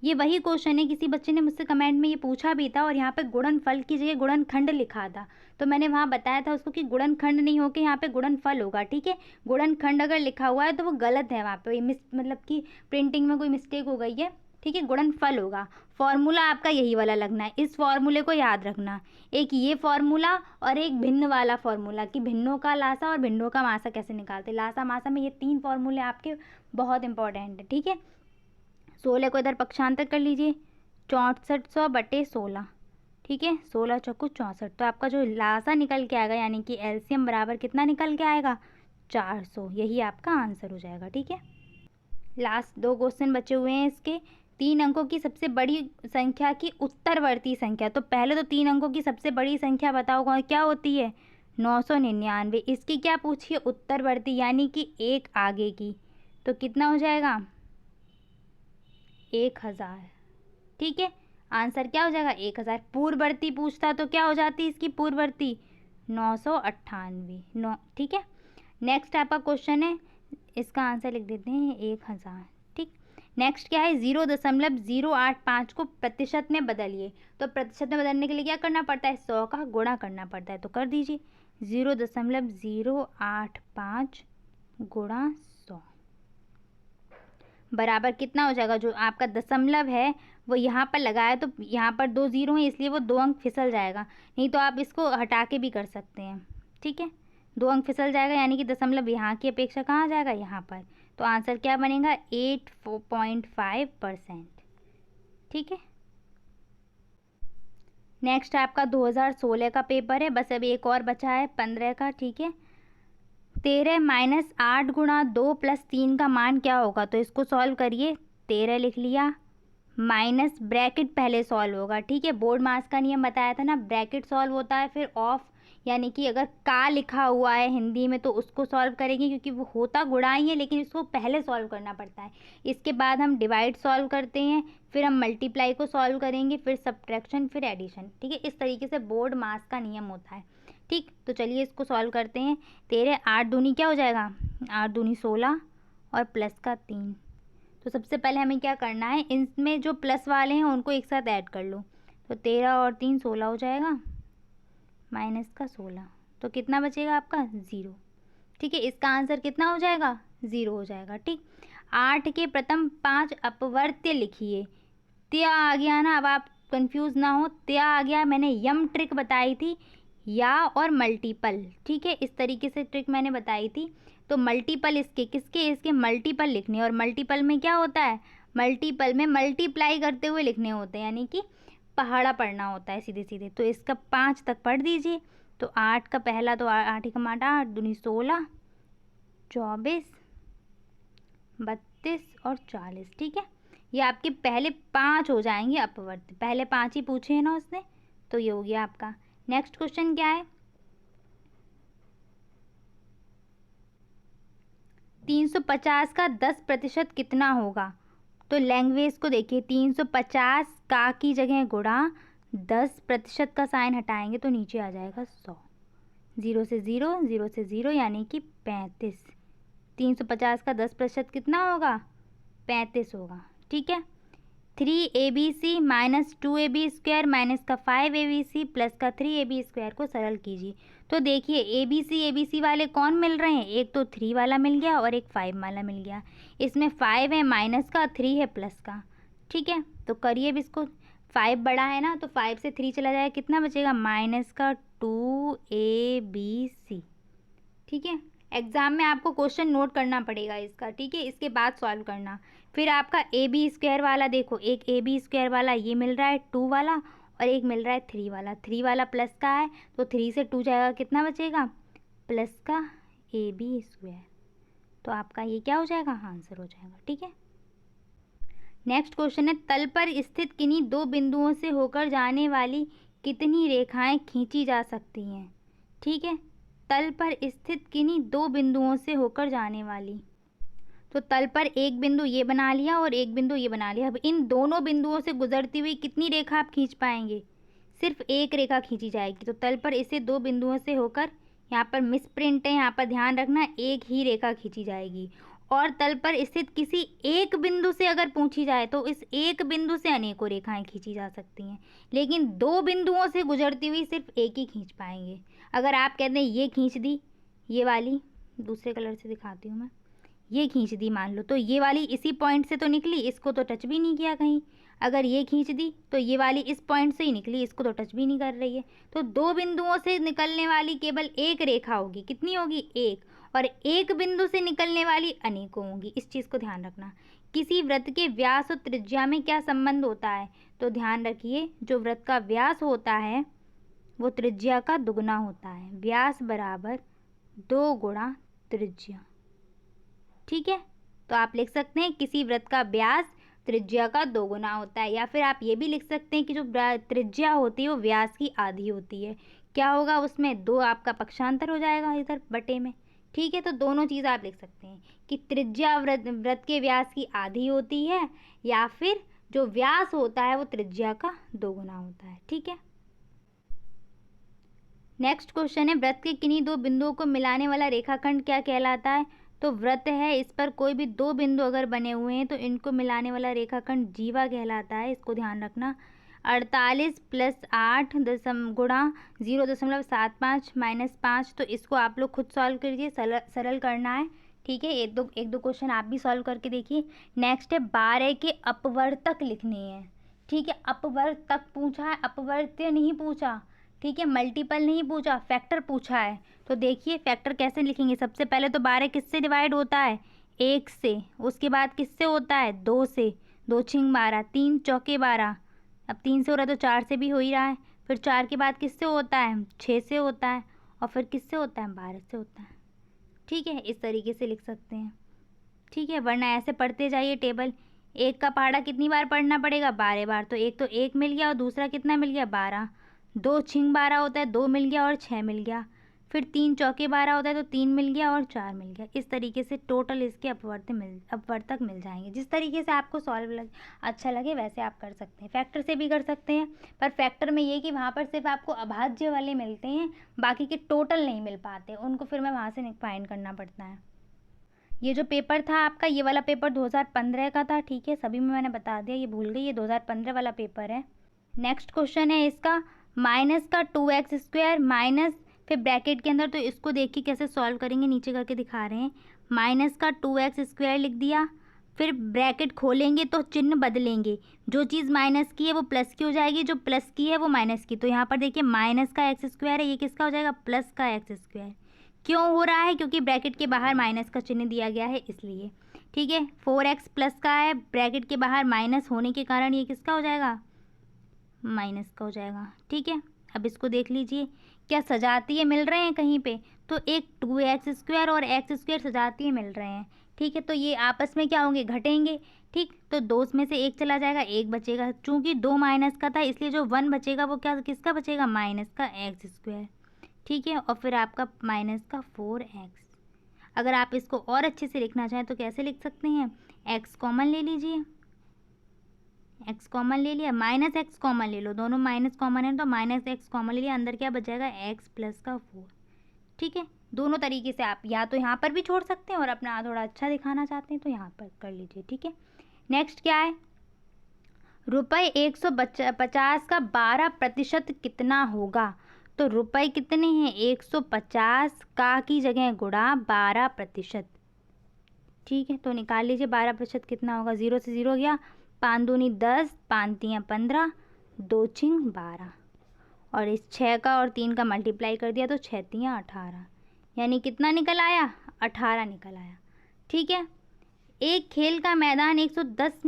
ये वही क्वेश्चन है, किसी बच्चे ने मुझसे कमेंट में ये पूछा भी था और यहाँ पे गुणनफल की जगह गुणनखंड लिखा था, तो मैंने वहाँ बताया था उसको कि गुणनखंड नहीं होके यहाँ पे गुणनफल होगा, ठीक है। गुणनखंड अगर लिखा हुआ है तो वो गलत है, वहाँ पे मतलब कि प्रिंटिंग में कोई मिस्टेक हो गई है, ठीक है। गुणनफल होगा। फॉर्मूला आपका यही वाला लगना है, इस फॉर्मूले को याद रखना। एक ये फॉर्मूला और एक भिन्न वाला फॉर्मूला, कि भिन्नों का लासा और भिन्नों का मासा कैसे निकालते, लासा मासा में ये 3 फॉर्मूले आपके बहुत इंपॉर्टेंट है, ठीक है। 16 को इधर पक्षांतर कर लीजिए, 6400/16, ठीक है। 16 चौको 64, तो आपका जो लासा निकल के आएगा यानी कि LCM बराबर कितना निकल के आएगा 400, यही आपका आंसर हो जाएगा, ठीक है। लास्ट 2 क्वेश्चन बचे हुए हैं इसके। 3 अंकों की सबसे बड़ी संख्या की उत्तरवर्ती संख्या, तो पहले तो 3 अंकों की सबसे बड़ी संख्या बताओ क्या होती है 999। इसकी क्या पूछिए उत्तरवर्ती यानी कि एक आगे की, तो कितना हो जाएगा 1000, ठीक है। आंसर क्या हो जाएगा 1000। पूर्ववर्ती पूछता तो क्या हो जाती इसकी पूर्ववर्ती 998, ठीक है। नेक्स्ट आपका क्वेश्चन है, इसका आंसर लिख देते हैं 1000, ठीक। नेक्स्ट क्या है 0.085 को प्रतिशत में बदलिए, तो प्रतिशत में बदलने के लिए क्या करना पड़ता है 100 का गुणा करना पड़ता है, तो कर दीजिए 0.085 गुणा 100 बराबर कितना हो जाएगा, जो आपका दशमलव है वो यहाँ पर लगाया तो यहाँ पर 2 0 हैं इसलिए वो 2 अंक फिसल जाएगा, नहीं तो आप इसको हटा के भी कर सकते हैं, ठीक है। 2 अंक फिसल जाएगा यानी कि दशमलव यहाँ की अपेक्षा कहाँ जाएगा यहाँ पर, तो आंसर क्या बनेगा 8.5%, ठीक है। नेक्स्ट आपका 2016 का पेपर है, बस अभी एक और बचा है 15 का, ठीक है। 13 - 8 गुणा 2 + 3 का मान क्या होगा, तो इसको सॉल्व करिए। 13 लिख लिया, माइनस ब्रैकेट पहले सॉल्व होगा, ठीक है। बोर्ड मास का नियम बताया था ना, ब्रैकेट सॉल्व होता है फिर ऑफ, यानी कि अगर का लिखा हुआ है हिंदी में तो उसको सॉल्व करेंगे क्योंकि वो होता गुणा ही है, लेकिन इसको पहले सॉल्व करना पड़ता है। इसके बाद हम डिवाइड सॉल्व करते हैं, फिर हम मल्टीप्लाई को सॉल्व करेंगे, फिर सब्ट्रैक्शन, फिर एडिशन, ठीक है। इस तरीके से बोर्ड मास का नियम होता है, ठीक। तो चलिए इसको सॉल्व करते हैं। 13 8 दूनी क्या हो जाएगा 8 दूनी 16 और प्लस का 3, तो सबसे पहले हमें क्या करना है, इनमें जो प्लस वाले हैं उनको एक साथ ऐड कर लो, तो 13 और 3 16 हो जाएगा, माइनस का 16, तो कितना बचेगा आपका 0, ठीक है। इसका आंसर कितना हो जाएगा 0 हो जाएगा, ठीक। 8 के प्रथम 5 अपवर्त्य लिखिए, त्या आ गया ना, अब आप कंफ्यूज ना हो, त्या आ गया, मैंने यम ट्रिक बताई थी, या और मल्टीपल, ठीक है। इस तरीके से ट्रिक मैंने बताई थी, तो मल्टीपल इसके मल्टीपल लिखने, और मल्टीपल में क्या होता है, मल्टीपल में मल्टीप्लाई करते हुए लिखने होते हैं, यानी कि पहाड़ा पढ़ना होता है सीधे सीधे। तो इसका 5 तक पढ़ दीजिए, तो 8 का पहला तो 8 का माटा 8 दूनी 16 24 32 और 40, ठीक है। ये आपके पहले 5 हो जाएंगे अपवर्त, पहले 5 ही पूछे हैं ना उसने, तो ये हो गया आपका। नेक्स्ट क्वेश्चन क्या है 350 का 10% कितना होगा, तो लैंग्वेज को देखिए, 350 का की जगह गुणा 10% का साइन हटाएंगे तो नीचे आ जाएगा 100, 0 से 0 0 से 0 यानी कि 35। 350 का 10% कितना होगा 35 होगा, ठीक है। 3abc - 2ab² माइनस का 5abc प्लस का 3ab² को सरल कीजिए, तो देखिए abc वाले कौन मिल रहे हैं, एक तो 3 वाला मिल गया और एक 5 वाला मिल गया, इसमें 5 है माइनस का, 3 है प्लस का, ठीक है। तो करिए अब इसको, 5 बड़ा है ना, तो 5 से 3 चला जाएगा, कितना बचेगा माइनस का 2abc, ठीक है। एग्जाम में आपको क्वेश्चन नोट करना पड़ेगा इसका, ठीक है, इसके बाद सॉल्व करना। फिर आपका ab² वाला देखो, एक ab² वाला ये मिल रहा है 2 वाला, और एक मिल रहा है 3 वाला, 3 वाला प्लस का है, तो 3 से 2 जाएगा, कितना बचेगा प्लस का ab², तो आपका ये क्या हो जाएगा आंसर हो जाएगा, ठीक है। नेक्स्ट क्वेश्चन है, तल पर स्थित किन्हीं 2 बिंदुओं से होकर जाने वाली कितनी रेखाएं खींची जा सकती हैं, ठीक है। तल पर स्थित किन्हीं 2 बिंदुओं से होकर जाने वाली, तो तल पर एक बिंदु ये बना लिया और एक बिंदु ये बना लिया, अब इन दोनों बिंदुओं से गुजरती हुई कितनी रेखा आप खींच पाएंगे, सिर्फ एक रेखा खींची जाएगी। तो तल पर इसे दो बिंदुओं से होकर, यहाँ पर मिस प्रिंट है, यहाँ पर ध्यान रखना, एक ही रेखा खींची जाएगी। और तल पर स्थित किसी एक बिंदु से अगर पूछी जाए तो इस एक बिंदु से अनेकों रेखाएं खींची जा सकती हैं, लेकिन दो बिंदुओं से गुजरती हुई सिर्फ एक ही खींच पाएंगे। अगर आप कहते हैं ये खींच दी, ये वाली दूसरे कलर से दिखाती हूँ मैं, ये खींच दी मान लो, तो ये वाली इसी पॉइंट से तो निकली, इसको तो टच भी नहीं किया कहीं। अगर ये खींच दी तो ये वाली इस पॉइंट से ही निकली, इसको तो टच भी नहीं कर रही है। तो दो बिंदुओं से निकलने वाली केवल एक रेखा होगी। कितनी होगी? एक। और एक बिंदु से निकलने वाली अनेकों होंगी। इस चीज़ को ध्यान रखना। किसी वृत्त के व्यास और त्रिज्या में क्या संबंध होता है? तो ध्यान रखिए, जो वृत्त का व्यास होता है वो त्रिज्या का दुगना होता है। व्यास बराबर 2 गुणा त्रिज्या। ठीक है, तो आप लिख सकते हैं किसी वृत्त का व्यास त्रिज्या का 2 गुना होता है। या फिर आप ये भी लिख सकते हैं कि जो त्रिज्या होती है वो व्यास की आधी होती है। क्या होगा उसमें? 2 आपका पक्षांतर हो जाएगा इधर बटे में। ठीक है, तो दोनों चीज़ आप लिख सकते हैं कि त्रिज्या वृत्त के व्यास की आधी होती है, या फिर जो व्यास होता है वो त्रिज्या का 2 गुना होता है। ठीक है, नेक्स्ट क्वेश्चन है, वृत्त के किन्हीं दो बिंदुओं को मिलाने वाला रेखाखंड क्या कहलाता है? तो वृत्त है, इस पर कोई भी दो बिंदु अगर बने हुए हैं तो इनको मिलाने वाला रेखाखंड जीवा कहलाता है। इसको ध्यान रखना। 48 + 8 गुणा 0.75 - 5, तो इसको आप लोग खुद सॉल्व कीजिए, सरल करना है। ठीक है, एक दो क्वेश्चन आप भी सॉल्व करके देखिए। नेक्स्ट है, 12 के अपवर्तक लिखने हैं। ठीक है, अपवर्तक पूछा है, अपवर्त्य नहीं पूछा। ठीक है, मल्टीपल नहीं पूछा, फैक्टर पूछा है। तो देखिए फैक्टर कैसे लिखेंगे। सबसे पहले तो 12 किससे डिवाइड होता है? 1 से। उसके बाद किससे होता है? 2 से। 2 × 12, 3 चौके 12। अब 3 से हो रहा है तो 4 से भी हो ही रहा है। फिर 4 के बाद किससे होता है? 6 से होता है। और फिर किससे होता है? 12 से होता है। ठीक है, इस तरीके से लिख सकते हैं। ठीक है, वरना ऐसे पढ़ते जाइए टेबल। 1 का पहाड़ा कितनी बार पढ़ना पड़ेगा? 12 बार। तो एक तो 1 मिल गया और दूसरा कितना मिल गया? 12। 2 × 12 होता है, 2 मिल गया और 6 मिल गया। फिर 3 चौके 12 होता है तो 3 मिल गया और 4 मिल गया। इस तरीके से टोटल इसके अपवर्तक मिल जाएंगे। जिस तरीके से आपको अच्छा लगे वैसे आप कर सकते हैं। फैक्टर से भी कर सकते हैं, पर फैक्टर में ये कि वहाँ पर सिर्फ आपको अभाज्य वाले मिलते हैं, बाकी के टोटल नहीं मिल पाते, उनको फिर मैं वहाँ से फाइंड करना पड़ता है। ये जो पेपर था आपका, ये वाला पेपर 2015 का था। ठीक है, सभी में मैंने बता दिया, ये भूल गई, ये 2015 वाला पेपर है। नेक्स्ट क्वेश्चन है इसका, माइनस का 2x² माइनस, फिर ब्रैकेट के अंदर, तो इसको देखिए कैसे सॉल्व करेंगे, नीचे करके दिखा रहे हैं। माइनस का 2x² लिख दिया, फिर ब्रैकेट खोलेंगे तो चिन्ह बदलेंगे। जो चीज़ माइनस की है वो प्लस की हो जाएगी, जो प्लस की है वो माइनस की। तो यहाँ पर देखिए माइनस का x² है, ये किसका हो जाएगा? प्लस का x²। क्यों हो रहा है? क्योंकि ब्रैकेट के बाहर माइनस का चिन्ह दिया गया है इसलिए। ठीक है, 4x प्लस का है, ब्रैकेट के बाहर माइनस होने के कारण ये किसका हो जाएगा? माइनस का हो जाएगा। ठीक है, अब इसको देख लीजिए, क्या सजातीय मिल रहे हैं कहीं पे? तो एक 2x² और x² सजातीय मिल रहे हैं। ठीक है, तो ये आपस में क्या होंगे? घटेंगे। ठीक, तो 2 में से 1 चला जाएगा, 1 बचेगा। चूंकि 2 माइनस का था इसलिए जो 1 बचेगा वो क्या किसका बचेगा? माइनस का x²। ठीक है, और फिर आपका माइनस का 4x। अगर आप इसको और अच्छे से लिखना चाहें तो कैसे लिख सकते हैं? x कॉमन ले लीजिए, x कॉमन ले लिया, माइनस x कॉमन ले लो, दोनों माइनस कॉमन है तो माइनस x कॉमन ले लिया, अंदर क्या बच जाएगा? x प्लस का 4। ठीक है, दोनों तरीके से आप या तो यहाँ पर भी छोड़ सकते हैं और अपना थोड़ा अच्छा दिखाना चाहते हैं तो यहाँ पर कर लीजिए। ठीक है, नेक्स्ट क्या है? रुपये 150 का 12% कितना होगा? तो रुपये कितने हैं? 150 का की जगह गुणा 12%। ठीक है, तो निकाल लीजिए 12% कितना होगा। 0 से 0 गया, 5 दूनी 10, 5 तियाँ 15, 2 × 12, और इस 6 का और 3 का मल्टीप्लाई कर दिया तो 6 तियाँ 18, यानी कितना निकल आया? 18 निकल आया। ठीक है, एक खेल का मैदान 110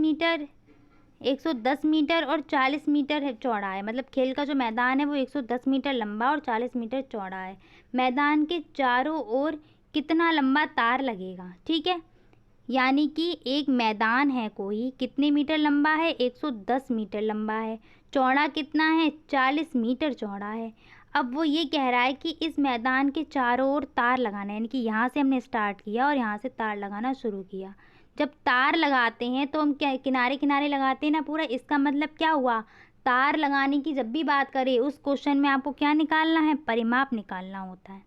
मीटर और 40 मीटर है चौड़ा है। मतलब खेल का जो मैदान है वो 110 मीटर लंबा और 40 मीटर चौड़ा है। मैदान के चारों ओर कितना लंबा तार लगेगा? ठीक है, यानी कि एक मैदान है कोई, कितने मीटर लंबा है? 110 मीटर लंबा है। चौड़ा कितना है? 40 मीटर चौड़ा है। अब वो ये कह रहा है कि इस मैदान के चारों ओर तार लगाना है, यानी कि यहाँ से हमने स्टार्ट किया और यहाँ से तार लगाना शुरू किया। जब तार लगाते हैं तो हम क्या किनारे किनारे लगाते हैं ना पूरा, इसका मतलब क्या हुआ? तार लगाने की जब भी बात करें उस क्वेश्चन में आपको क्या निकालना है, परिमाप निकालना होता है।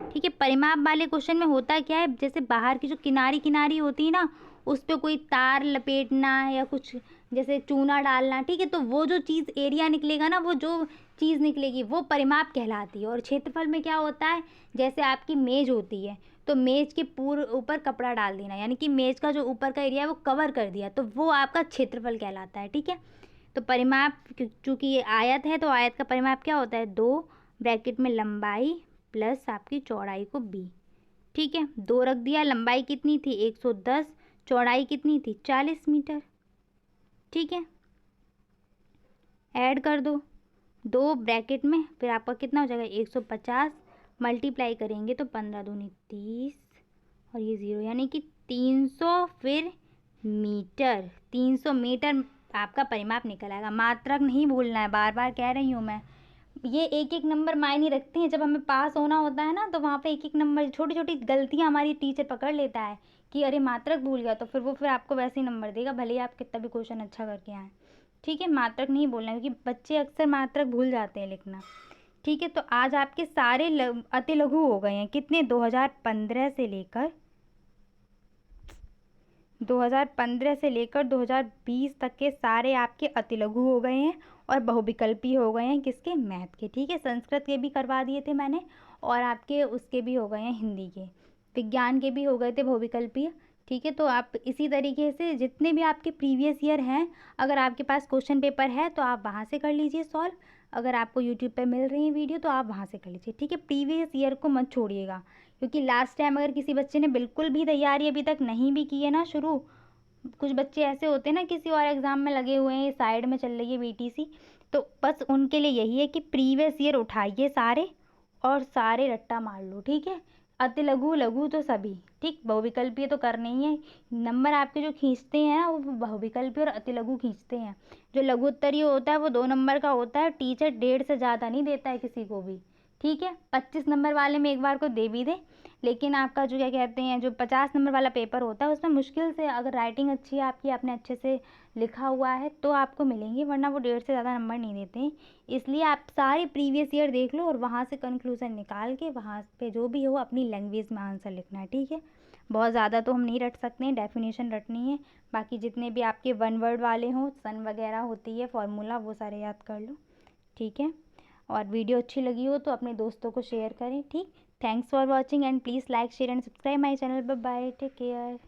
ठीक है, परिमाप वाले क्वेश्चन में होता क्या है, जैसे बाहर की जो किनारी किनारी होती है ना, उस पर कोई तार लपेटना या कुछ जैसे चूना डालना, ठीक है, तो वो जो चीज़ एरिया निकलेगा ना, वो जो चीज़ निकलेगी वो परिमाप कहलाती है। और क्षेत्रफल में क्या होता है, जैसे आपकी मेज होती है तो मेज के पूरे ऊपर कपड़ा डाल देना, यानी कि मेज का जो ऊपर का एरिया है वो कवर कर दिया, तो वो आपका क्षेत्रफल कहलाता है। ठीक है, तो परिमाप चूंकि ये आयत है तो आयत का परिमाप क्या होता है, 2 ब्रैकेट में लंबाई प्लस आपकी चौड़ाई को b। ठीक है, 2 रख दिया, लंबाई कितनी थी 110, चौड़ाई कितनी थी 40 मीटर। ठीक है, ऐड कर दो 2 ब्रैकेट में, फिर आपका कितना हो जाएगा 150, मल्टीप्लाई करेंगे तो 15 दूनी 30 और ये 0, यानी कि 300 फिर मीटर, 300 मीटर आपका परिमाप निकल आएगा। मात्रक नहीं भूलना है, बार बार कह रही हूँ मैं। ये एक एक नंबर मायने रखते हैं, जब हमें पास होना होता है ना तो वहाँ पे एक एक नंबर, छोटी छोटी गलतियाँ हमारी टीचर पकड़ लेता है कि अरे मात्रक भूल गया, तो फिर आपको वैसे ही नंबर देगा, भले ही आप कितना भी क्वेश्चन अच्छा करके आएँ। ठीक है, मात्रक नहीं बोलना है क्योंकि बच्चे अक्सर मात्रक भूल जाते हैं लिखना। ठीक है, तो आज आपके सारे अति लघु हो गए हैं, कितने 2015 से लेकर 2020 तक के सारे आपके अति लघु हो गए हैं और बहुविकल्पी हो गए हैं, किसके, मैथ के। ठीक है, संस्कृत के भी करवा दिए थे मैंने और आपके उसके भी हो गए हैं, हिंदी के, विज्ञान के भी हो गए थे बहुविकल्पीय। ठीक है, तो आप इसी तरीके से जितने भी आपके प्रीवियस ईयर हैं, अगर आपके पास क्वेश्चन पेपर है तो आप वहाँ से कर लीजिए सॉल्व। अगर आपको यूट्यूब पे मिल रही है वीडियो तो आप वहाँ से कर लीजिए। ठीक है, प्रीवियस ईयर को मत छोड़िएगा, क्योंकि लास्ट टाइम अगर किसी बच्चे ने बिल्कुल भी तैयारी अभी तक नहीं भी की है ना शुरू, कुछ बच्चे ऐसे होते हैं ना किसी और एग्ज़ाम में लगे हुए हैं, साइड में चल रही है बीटीसी, तो बस उनके लिए यही है कि प्रीवियस ईयर उठाइए सारे और सारे रट्टा मार लो। ठीक है, अति लघु लघु तो सभी, ठीक, बहुविकल्पीय तो करने ही है। नंबर आपके जो खींचते हैं ना वो बहुविकल्पीय और अति लघु खींचते हैं। जो लघु उत्तरीय होता है वो 2 नंबर का होता है, टीचर 1.5 से ज़्यादा नहीं देता है किसी को भी। ठीक है, 25 नंबर वाले में एक बार को दे भी दे, लेकिन आपका जो क्या कहते हैं, जो 50 नंबर वाला पेपर होता है उसमें मुश्किल से, अगर राइटिंग अच्छी है आपकी, आपने अच्छे से लिखा हुआ है तो आपको मिलेंगे, वरना वो 1.5 से ज़्यादा नंबर नहीं देते हैं। इसलिए आप सारे प्रीवियस ईयर देख लो और वहाँ से कंक्लूजन निकाल के वहाँ पे जो भी हो अपनी लैंग्वेज में आंसर लिखना है। ठीक है, बहुत ज़्यादा तो हम नहीं रट सकते हैं, डेफिनेशन रटनी है, बाकी जितने भी आपके 1 वर्ड वाले हों, सन वगैरह होती है फॉर्मूला, वो सारे याद कर लो। ठीक है, और वीडियो अच्छी लगी हो तो अपने दोस्तों को शेयर करें। ठीक, thanks for watching and please like share and subscribe my channel. Bye bye, take care.